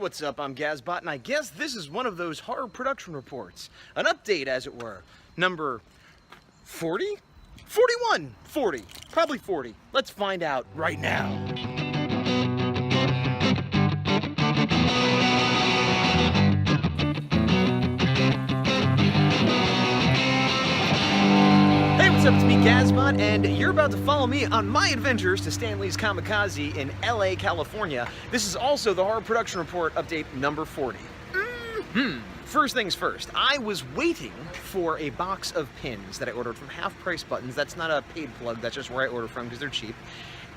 what's up? I'm Gazbot, and I guess this is one of those horror production reports. An update, as it were. Number 40? 41! 40. Probably 40. Let's find out right now. Hey, what's up? It's me, Gazbot, and you're about to follow me on my adventures to Stan Lee's Comikaze in LA, California. This is also the Horror Production Report update number 40. First things first, I was waiting for a box of pins that I ordered from Half Price Buttons. That's not a paid plug, that's just where I order from because they're cheap.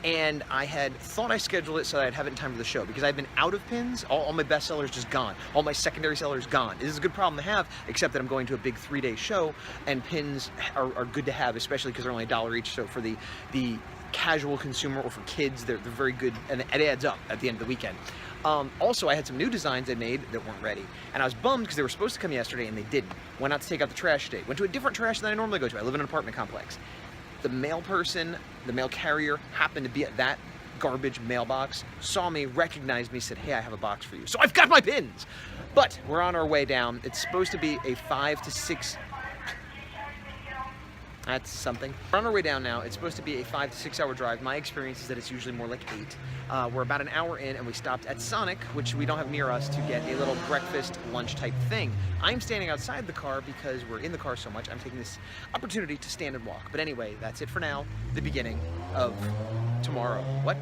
And I had thought I scheduled it so that I'd have it in time for the show because I've been out of pins. All my best sellers just gone. All my secondary sellers gone. This is a good problem to have, except that I'm going to a big 3-day show, and pins are good to have, especially because they're only $1 each. So for the casual consumer or for kids, they're very good, and it adds up at the end of the weekend. Also, I had some new designs I made that weren't ready, and I was bummed because they were supposed to come yesterday and they didn't. Went out to take out the trash today. Went to a different trash than I normally go to. I live in an apartment complex. The mail person, the mail carrier, happened to be at that garbage mailbox, saw me, recognized me, said, hey, I have a box for you. So I've got my pins! But we're on our way down. It's supposed to be a 5 to 6... That's something. We're on our way down now. It's supposed to be a 5 to 6 hour drive. My experience is that it's usually more like 8. We're about an hour in, and we stopped at Sonic, which we don't have near us, to get a little breakfast lunch type thing. I'm standing outside the car because we're in the car so much. I'm taking this opportunity to stand and walk. But anyway, that's it for now. The beginning of tomorrow. What?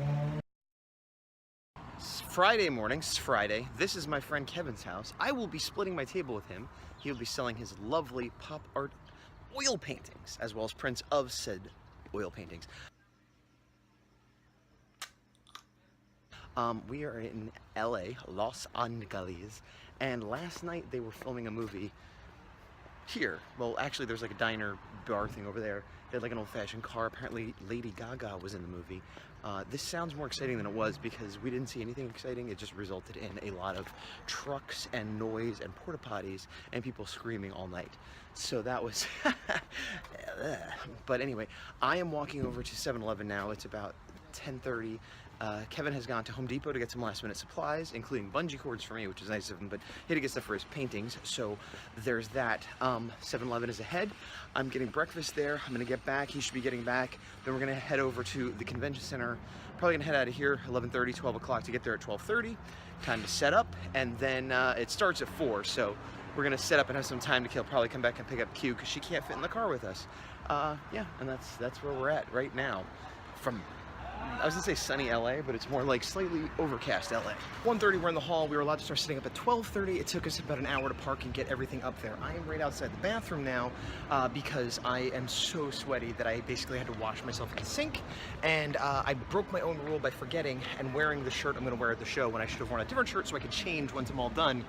It's Friday morning. It's Friday. This is my friend Kevin's house. I will be splitting my table with him. He'll be selling his lovely pop art oil paintings, as well as prints of said oil paintings. We are in LA, Los Angeles, and last night they were filming a movie here. Well, actually there's like a diner bar thing over there. They had like an old-fashioned car. Apparently Lady Gaga was in the movie. This sounds more exciting than it was because we didn't see anything exciting. It just resulted in a lot of trucks and noise and porta potties and people screaming all night. So that was but anyway, I am walking over to 7-Eleven now. It's about 10:30. Kevin has gone to Home Depot to get some last-minute supplies, including bungee cords for me, which is nice of him, but he had to get stuff for his paintings, so there's that. 7-Eleven is ahead. I'm getting breakfast there. I'm gonna get back. He should be getting back. Then we're gonna head over to the convention center. Probably gonna head out of here 11:30, 12 o'clock to get there at 12:30. Time to set up, and then it starts at 4, so we're gonna set up and have some time to kill. Probably come back and pick up Q because she can't fit in the car with us. Yeah, and that's where we're at right now. From I was gonna say sunny LA, but it's more like slightly overcast LA. 1:30, we're in the hall. We were allowed to start sitting up at 12:30. It took us about an hour to park and get everything up there. I am right outside the bathroom now because I am so sweaty that I basically had to wash myself at the sink. And I broke my own rule by forgetting and wearing the shirt I'm gonna wear at the show when I should have worn a different shirt so I could change once I'm all done.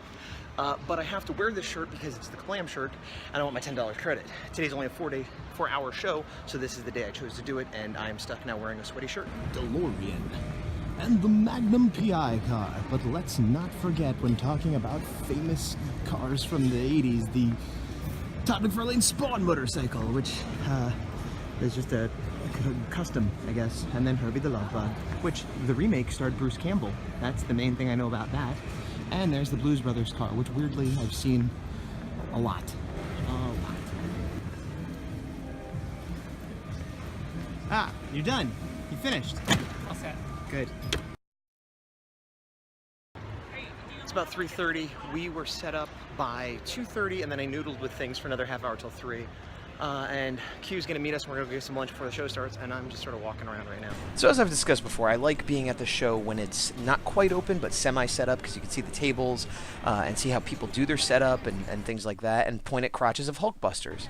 But I have to wear this shirt because it's the glam shirt and I want my $10 credit. Today's only a 4-hour show, so this is the day I chose to do it, and I'm stuck now wearing a sweaty shirt. DeLorean and the Magnum PI car. But let's not forget, when talking about famous cars from the 80s, the Todd McFarlane Spawn motorcycle, which is just a custom, I guess, and then Herbie the Love Bug, which the remake starred Bruce Campbell. That's the main thing I know about that. And there's the Blues Brothers car, which weirdly I've seen a lot. Ah, you're done. You finished. All set. Good. It's about 3:30. We were set up by 2:30, and then I noodled with things for another half hour till 3. And Q's gonna meet us. We're gonna go get some lunch before the show starts, and I'm just sort of walking around right now. So as I've discussed before, I like being at the show when it's not quite open, but semi-set up, because you can see the tables and see how people do their setup and things like that, and point at crotches of Hulkbusters.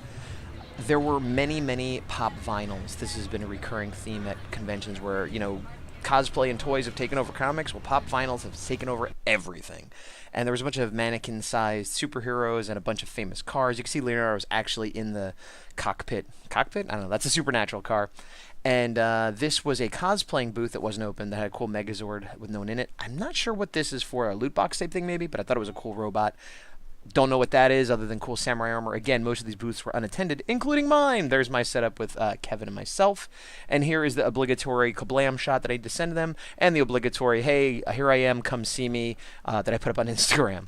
There were many, many pop vinyls. This has been a recurring theme at conventions where, you know, cosplay and toys have taken over comics. Well, pop vinyls have taken over everything. And there was a bunch of mannequin-sized superheroes and a bunch of famous cars. You can see Leonardo's actually in the cockpit. Cockpit? I don't know. That's a Supernatural car. And this was a cosplaying booth that wasn't open that had a cool Megazord with no one in it. I'm not sure what this is for, a loot box type thing maybe, but I thought it was a cool robot. Don't know what that is other than cool samurai armor. Again, most of these booths were unattended, including mine. There's my setup with Kevin and myself. And here is the obligatory kablam shot that I need to send to them, and the obligatory, hey, here I am, come see me, that I put up on Instagram.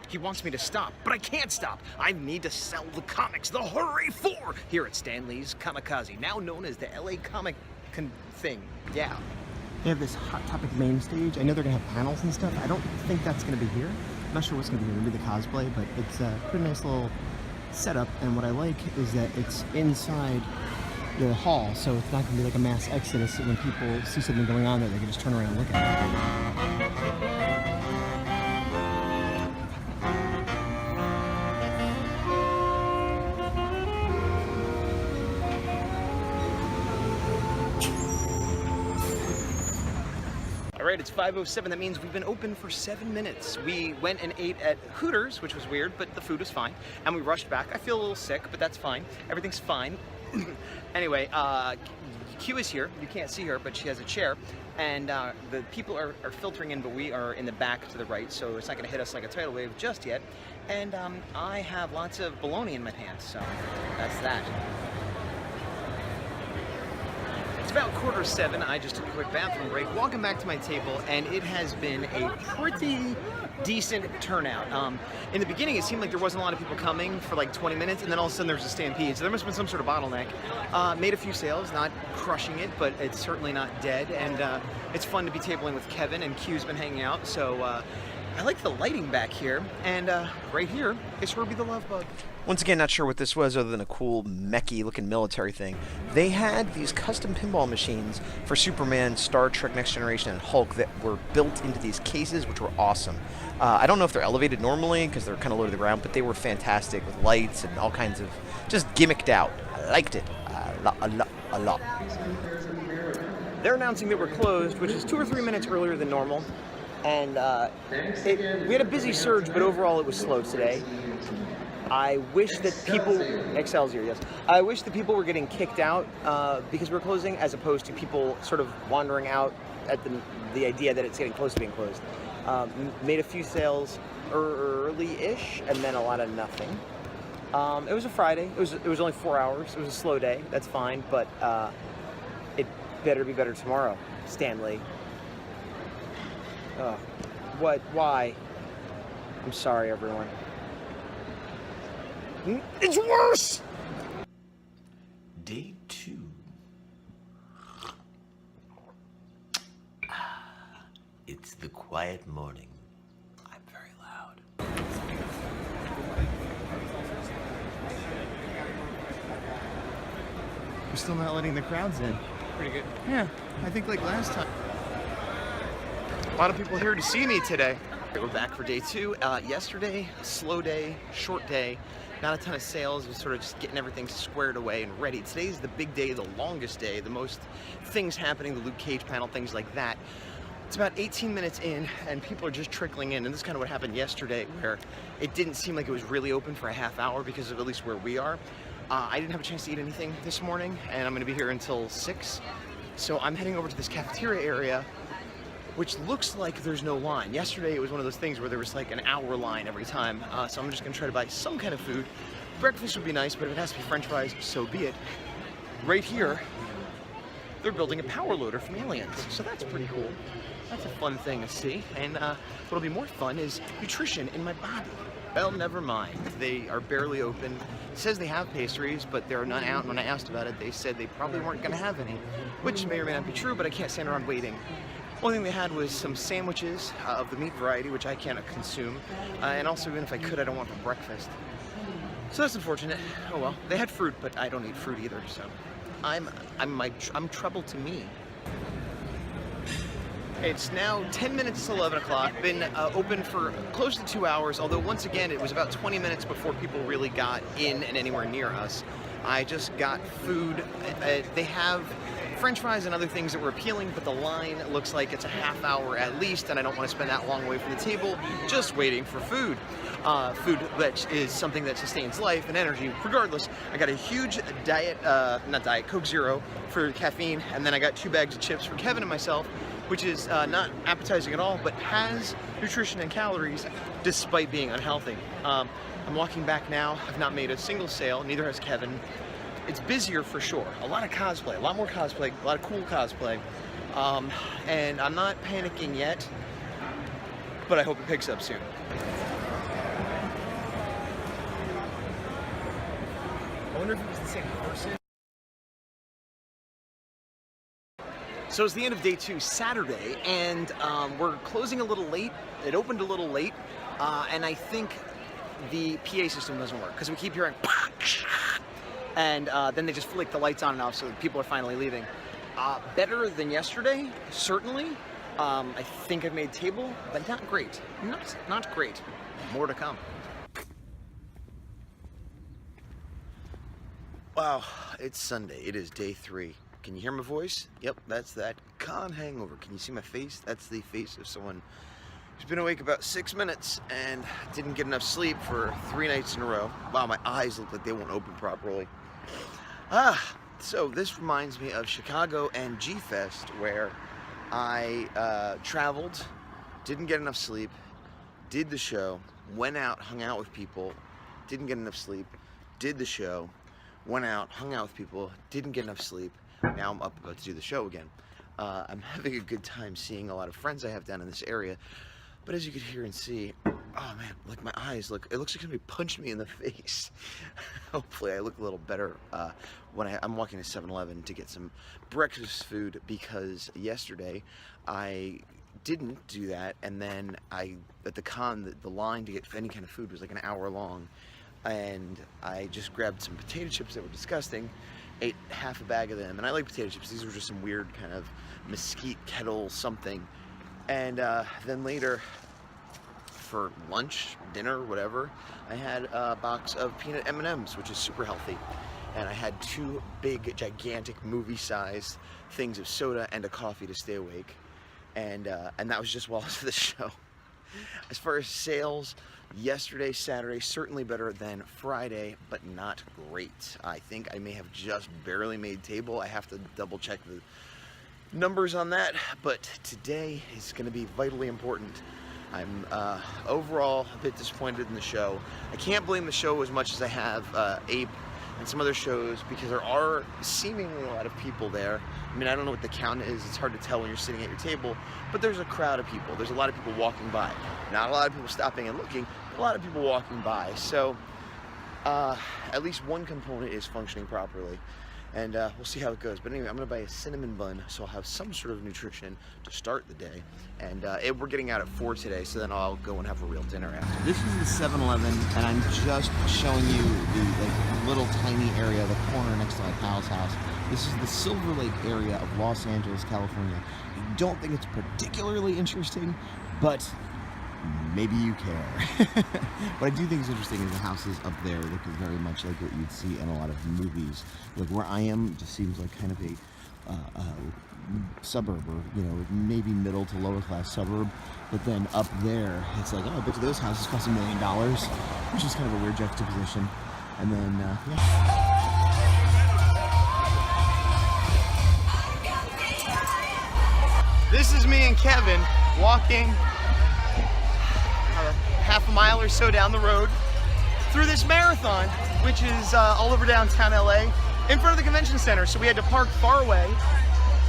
He wants me to stop, but I can't stop. I need to sell the comics, the Horror A4, here at Stan Lee's Comikaze, now known as the LA Comic thing. Yeah. They have this Hot Topic main stage. I know they're gonna have panels and stuff. I don't think that's gonna be here. I'm not sure what's gonna be here, maybe the cosplay, but it's a pretty nice little setup. And what I like is that it's inside the hall, so it's not gonna be like a mass exodus. So when people see something going on there, they can just turn around and look at it. Alright, it's 5:07. That means we've been open for 7 minutes. We went and ate at Hooters, which was weird, but the food was fine. And we rushed back. I feel a little sick, but that's fine. Everything's fine. Anyway, Q is here. You can't see her, but she has a chair. And the people are filtering in, but we are in the back to the right, so it's not going to hit us like a tidal wave just yet. And I have lots of bologna in my pants, so that's that. It's about 7:15. I just took a quick bathroom break, walking back to my table, and it has been a pretty decent turnout. In the beginning, it seemed like there wasn't a lot of people coming for like 20 minutes, and then all of a sudden there was a stampede, so there must have been some sort of bottleneck. Made a few sales, not crushing it, but it's certainly not dead, and it's fun to be tabling with Kevin, and Q's been hanging out, so I like the lighting back here, and right here is Herbie the Love Bug. Once again, not sure what this was other than a cool mechy looking military thing. They had these custom pinball machines for Superman, Star Trek Next Generation, and Hulk that were built into these cases, which were awesome. I don't know if they're elevated normally because they're kind of low to the ground, but they were fantastic with lights and all kinds of just gimmicked out. I liked it a lot. They're announcing that we're closed, which is 2 or 3 minutes earlier than normal. And we had a busy surge, but overall it was slow today. I wish that people, Excelsior, yes. I wish that people were getting kicked out because we're closing, as opposed to people sort of wandering out at the idea that it's getting close to being closed. Made a few sales early-ish, and then a lot of nothing. It was a Friday. It was only 4 hours. It was a slow day. That's fine, but it better be better tomorrow, Stanley. What? Why? I'm sorry, everyone. It's worse! Day 2. It's the quiet morning. I'm very loud. We're still not letting the crowds in. Pretty good. Yeah, I think like last time. A lot of people here to see me today. We're back for day 2. Yesterday, slow day, short day. Not a ton of sales. We're sort of just getting everything squared away and ready. Today's the big day, the longest day, the most things happening, the Luke Cage panel, things like that. It's about 18 minutes in, and people are just trickling in. And this is kind of what happened yesterday, where it didn't seem like it was really open for a half hour because of at least where we are. I didn't have a chance to eat anything this morning, and I'm going to be here until 6. So I'm heading over to this cafeteria area, which looks like there's no line. Yesterday it was one of those things where there was like an hour line every time, so I'm just gonna try to buy some kind of food. Breakfast would be nice, but if it has to be French fries, so be it. Right here, they're building a power loader from Aliens, so that's pretty cool. That's a fun thing to see, and what'll be more fun is nutrition in my body. Well, never mind. They are barely open. It says they have pastries, but there are none out, and when I asked about it, they said they probably weren't gonna have any, which may or may not be true, but I can't stand around waiting. Only thing they had was some sandwiches of the meat variety, which I can't consume, and also even if I could, I don't want for breakfast. So that's unfortunate. Oh well. They had fruit, but I don't eat fruit either, so I'm trouble to me. It's now 10 minutes to 11 o'clock. Been open for close to 2 hours, although once again it was about 20 minutes before people really got in and anywhere near us. I just got food. They have French fries and other things that were appealing, but the line looks like it's a half hour at least, and I don't want to spend that long away from the table just waiting for food. Food which is something that sustains life and energy. Regardless, I got a huge Coke Zero for caffeine, and then I got 2 bags of chips for Kevin and myself. which is not appetizing at all, but has nutrition and calories despite being unhealthy. I'm walking back now. I've not made a single sale, neither has Kevin. It's busier for sure. A lot of cosplay, a lot more cosplay, a lot of cool cosplay. And I'm not panicking yet, but I hope it picks up soon. I wonder if it was the same person. So it's the end of day 2, Saturday, and we're closing a little late. It opened a little late, and I think the PA system doesn't work because we keep hearing and then they just flick the lights on and off, so people are finally leaving. Better than yesterday, certainly. I think I've made table, but not great. Not great. More to come. Wow, it's Sunday. It is day 3. Can you hear my voice? Yep, that's that con hangover. Can you see my face? That's the face of someone who's been awake about 6 minutes and didn't get enough sleep for 3 nights in a row. Wow, my eyes look like they won't open properly. So this reminds me of Chicago and G-Fest, where I traveled, didn't get enough sleep, did the show, went out, hung out with people, didn't get enough sleep, did the show, went out, hung out with people, didn't get enough sleep. Now I'm up about to do the show again. I'm having a good time seeing a lot of friends I have down in this area, but as you can hear and see, oh man, like my eyes look, it looks like somebody punched me in the face. Hopefully I look a little better when I'm walking to 7-Eleven to get some breakfast food, because yesterday I didn't do that, and then at the con, the line to get any kind of food was like an hour long, and I just grabbed some potato chips that were disgusting, ate half a bag of them, and I like potato chips. These were just some weird kind of mesquite kettle something. And then later, for lunch, dinner, whatever, I had a box of peanut M&Ms, which is super healthy. And I had 2 big, gigantic, movie-sized things of soda and a coffee to stay awake. And that was just while I was at the show. As far as sales, yesterday, Saturday, certainly better than Friday, but not great. I think I may have just barely made table. I have to double check the numbers on that, but today is going to be vitally important. I'm overall a bit disappointed in the show. I can't blame the show as much as I have Ape and some other shows, because there are seemingly a lot of people there. I mean, I don't know what the count is. It's hard to tell when you're sitting at your table, but there's a crowd of people. There's a lot of people walking by. Not a lot of people stopping and looking, but a lot of people walking by. So at least one component is functioning properly. And we'll see how it goes. But anyway, I'm going to buy a cinnamon bun, so I'll have some sort of nutrition to start the day. And we're getting out at 4 today, so then I'll go and have a real dinner after. This is the 7-Eleven, and I'm just showing you the little tiny area, the corner next to my pal's house. This is the Silver Lake area of Los Angeles, California. I don't think it's particularly interesting, but maybe you care. What I do think is interesting is the houses up there look very much like what you'd see in a lot of movies. Like where I am just seems like kind of a suburb, or maybe middle to lower class suburb. But then up there, it's like, oh, I bet you those houses cost $1 million, which is kind of a weird juxtaposition. And then, yeah. This is me and Kevin walking half a mile or so down the road through this marathon, which is all over downtown LA, in front of the convention center. So we had to park far away,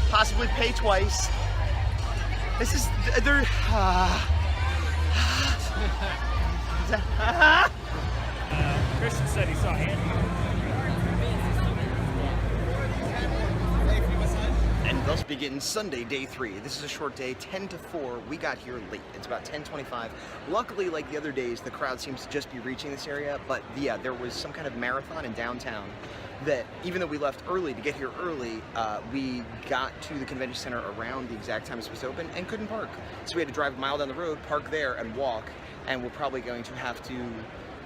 possibly pay twice. This is there. Christian said he saw Andy. And thus begins Sunday, day 3. This is a short day, 10 to 4. We got here late. It's about 10:25. Luckily, like the other days, the crowd seems to just be reaching this area. But yeah, there was some kind of marathon in downtown that, even though we left early to get here early, we got to the convention center around the exact time it's supposed to open and couldn't park. So we had to drive a mile down the road, park there, and walk. And we're probably going to have to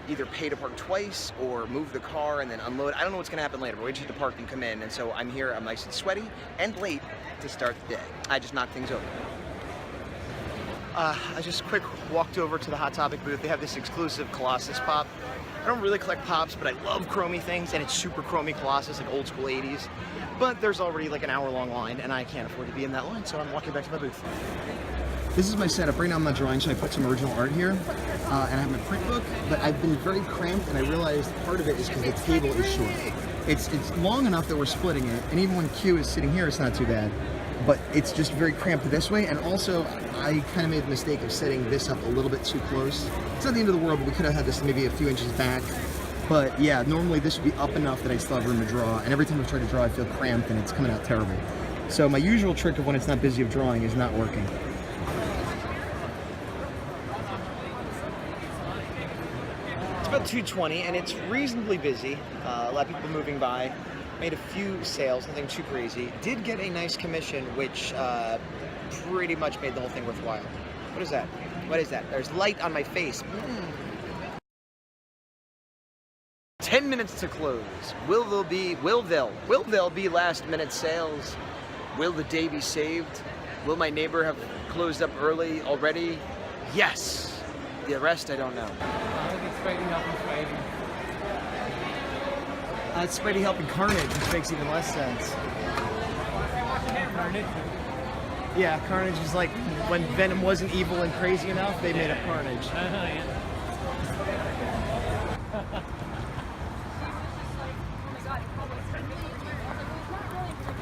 either pay to park twice or move the car and then unload. I don't know what's gonna happen later, but we just need to park and come in. And so I'm here, I'm nice and sweaty and late to start the day. I just knocked things over. I just quick walked over to the Hot Topic booth. They have this exclusive Colossus pop. I don't really collect pops, but I love chromy things, and it's super chromy Colossus, like old school 80s. But there's already like an hour-long line, and I can't afford to be in that line, so I'm walking back to my booth. This is my setup. Right now I'm not drawing, so I put some original art here, and I have my print book, but I've been very cramped, and I realized part of it is because the table is short. It's long enough that we're splitting it, and even when Q is sitting here, it's not too bad. But it's just very cramped this way, and also I kind of made the mistake of setting this up a little bit too close. It's not the end of the world, but we could have had this maybe a few inches back. But yeah, normally this would be up enough that I still have room to draw, and every time I try to draw I feel cramped and it's coming out terrible. So my usual trick of when it's not busy of drawing is not working. It's about 2:20, and it's reasonably busy. A lot of people moving by. Made a few sales, nothing too crazy. Did get a nice commission, which pretty much made the whole thing worthwhile. What is that? What is that? There's light on my face. 10 minutes to close. Will there be last minute sales? Will the day be saved? Will my neighbor have closed up early already? Yes. The rest I don't know. It's Spidey helping Carnage, which makes even less sense. Carnage? Yeah, Carnage is like when Venom wasn't evil and crazy enough, they made up Carnage.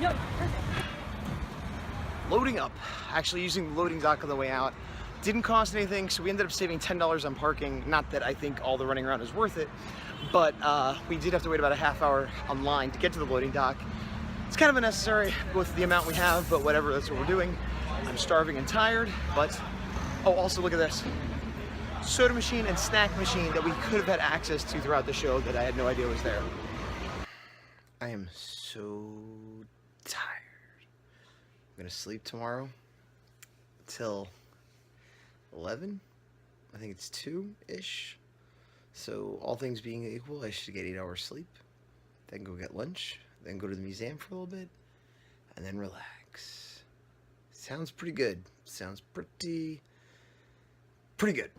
Yeah. Loading up. Actually using the loading dock on the way out. Didn't cost anything, so we ended up saving $10 on parking. Not that I think all the running around is worth it, but we did have to wait about a half hour online to get to the loading dock. It's kind of unnecessary with the amount we have, but whatever, that's what we're doing. I'm starving and tired, but, oh, also look at this. Soda machine and snack machine that we could have had access to throughout the show that I had no idea was there. I am so tired. I'm gonna sleep tomorrow till 11. I think it's 2-ish. So all things being equal, I should get 8 hours sleep, then go get lunch, then go to the museum for a little bit, and then relax. Sounds pretty good. Sounds pretty good.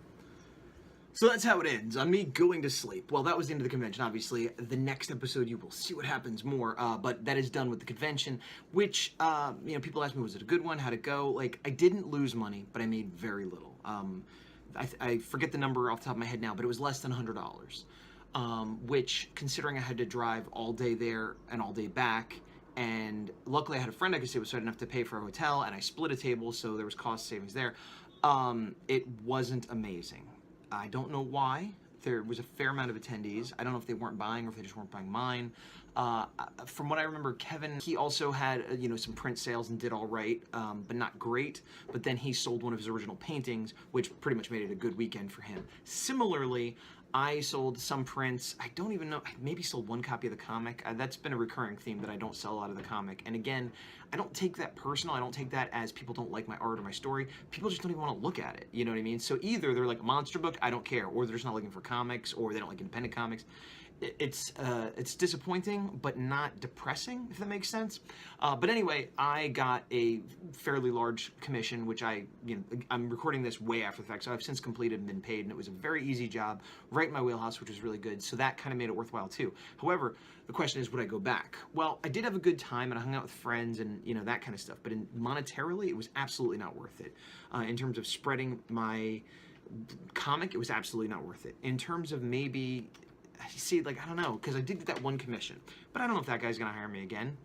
So that's how it ends, on me going to sleep. Well, that was the end of the convention, obviously. The next episode, you will see what happens more, but that is done with the convention, which, you know, people ask me, was it a good one? How'd it go? Like, I didn't lose money, but I made very little. I forget the number off the top of my head now, but it was less than $100, which, considering I had to drive all day there and all day back, and luckily I had a friend I could stay with, so I didn't have to pay for a hotel, and I split a table, so there was cost savings there. It wasn't amazing. I don't know why. There was a fair amount of attendees. I don't know if they weren't buying or if they just weren't buying mine. From what I remember, Kevin, he also had, you know, some print sales and did all right, but not great. But then he sold one of his original paintings, which pretty much made it a good weekend for him. Similarly, I sold some prints. I don't even know, I maybe sold one copy of the comic. That's been a recurring theme, that I don't sell a lot of the comic. And again, I don't take that personal. I don't take that as people don't like my art or my story. People just don't even want to look at it. You know what I mean? So either they're like a monster book, I don't care, or they're just not looking for comics, or they don't like independent comics. It's disappointing, but not depressing, if that makes sense. But anyway, I got a fairly large commission, which I'm recording this way after the fact, so I've since completed and been paid, and it was a very easy job, right in my wheelhouse, which was really good. So that kind of made it worthwhile too. However, the question is, would I go back? Well, I did have a good time, and I hung out with friends, and you know, that kind of stuff. But monetarily, it was absolutely not worth it. In terms of spreading my comic, it was absolutely not worth it. In terms of maybe, see, like, I don't know, because I did get that one commission, but I don't know if that guy's gonna hire me again,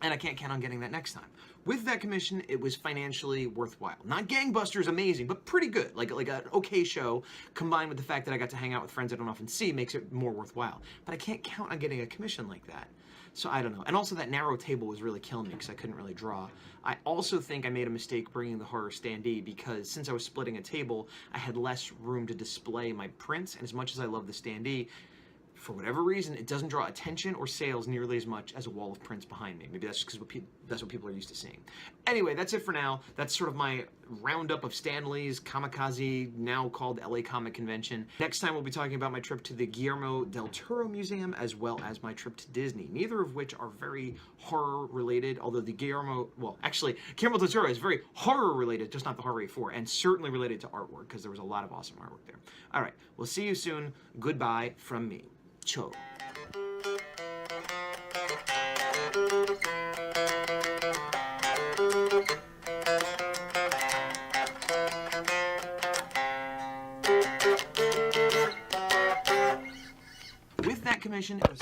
and I can't count on getting that next time. With that commission, it was financially worthwhile. Not gangbusters amazing, but pretty good. Like an okay show, combined with the fact that I got to hang out with friends I don't often see, makes it more worthwhile. But I can't count on getting a commission like that. So I don't know. And also that narrow table was really killing me because I couldn't really draw. I also think I made a mistake bringing the horror standee, because since I was splitting a table, I had less room to display my prints, and as much as I love the standee, for whatever reason, it doesn't draw attention or sales nearly as much as a wall of prints behind me. Maybe that's because that's what people are used to seeing. Anyway, that's it for now. That's sort of my roundup of Stan Lee's Comikaze, now called LA Comic Convention. Next time we'll be talking about my trip to the Guillermo del Toro Museum, as well as my trip to Disney, neither of which are very horror related, although the Guillermo del Toro is very horror related, just not the Horror A4, and certainly related to artwork, because there was a lot of awesome artwork there. All right, we'll see you soon. Goodbye from me. Cho. With that commission, it was...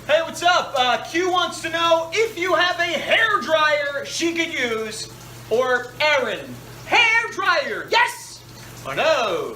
Hey, what's up? Q wants to know if you have a hair dryer she could use, or Aaron. Hair dryer, yes or no?